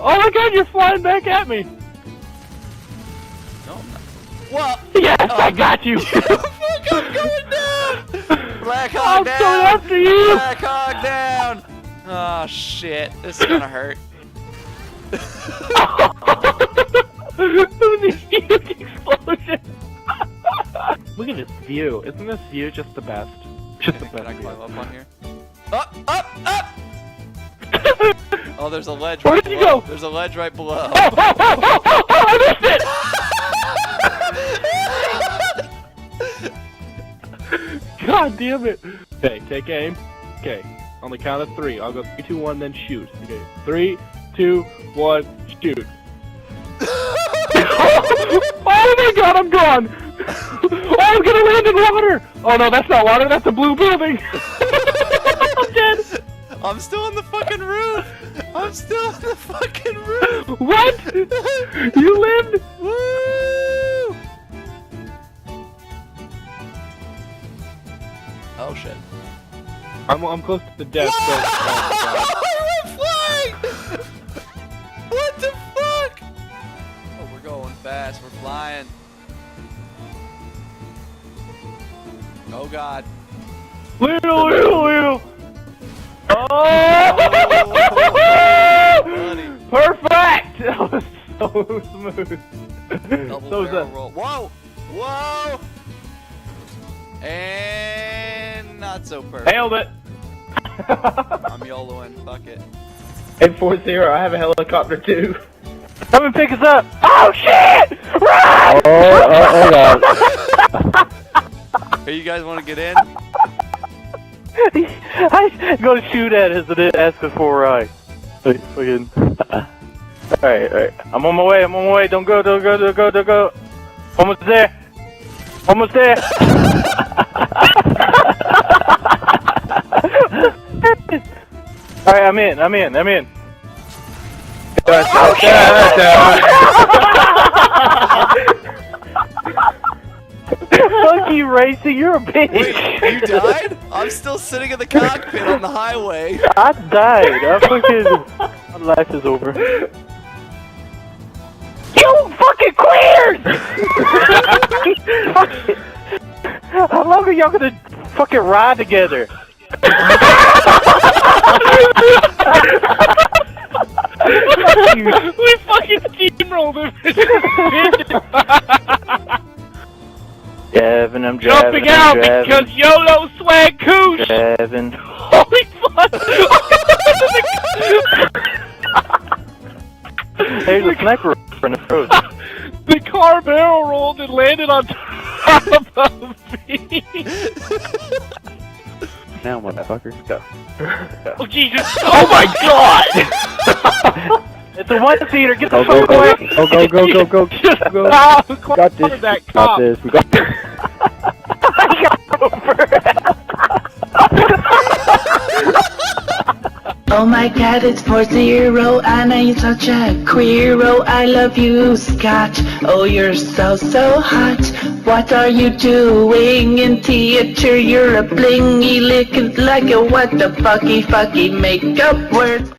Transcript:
Oh my god, you're flying back at me! No, I'm not. What? Yes, I got you! Fuck, I'm going down! Black Hog I'm down! going after you! Black Hog down! Oh shit, this is gonna hurt. It was a huge explosion! Look at this view. Isn't this view just the best? Just the best. Can I climb up on here? Up! Up! Up! Oh, there's a ledge Where right did you below. go? There's a ledge right below. Oh, I missed it! God damn it! Okay, take aim. Okay, on the count of 3. I'll go 3, 2, 1, then shoot. Okay, 3, 2, 1, shoot. Oh my god, I'm gone! Oh, I'm gonna land in water! Oh no, that's not water, that's a blue building! I'm dead! I'm still on the fucking roof! I'm still on the fucking roof! What? You lived? Woo! Oh shit. I'm close to the death, so... We're flying! What the fuck? Oh, we're going fast. We're flying. Oh god. Little! Oh! Buddy. Perfect! That was so smooth. Double So barrel roll. Whoa! Whoa! And not so perfect. Nailed it! I'm YOLOing. Fuck it. 840, I have a helicopter too. Come and pick us up! Oh shit! Run! Oh god. Hey, you guys want to get in? I go to shoot at us and then ask us for a ride. Wait, fucking. Alright. I'm on my way, Don't go. Almost there. Alright, I'm in. Monkey racing, you're a bitch. Wait, you died? I'm still sitting in the cockpit on the highway. I died. My life is over. You fucking queers! How long are y'all gonna fucking ride together? We fucking steamrolled him. I'm jumping out because YOLO swag koosh! Holy fuck! There's a sniper in the road. The car barrel rolled and landed on top of me. Now, motherfuckers, go. Oh Jesus! Oh my god! It's a one-seater. Get the fuck away! Go. Got this. We got this. I got over. Oh my god, it's 4-0, and I'm such a queero. I love you, Scott. Oh, you're so hot. What are you doing in theater? You're a blingy looking like a what the fucky makeup word.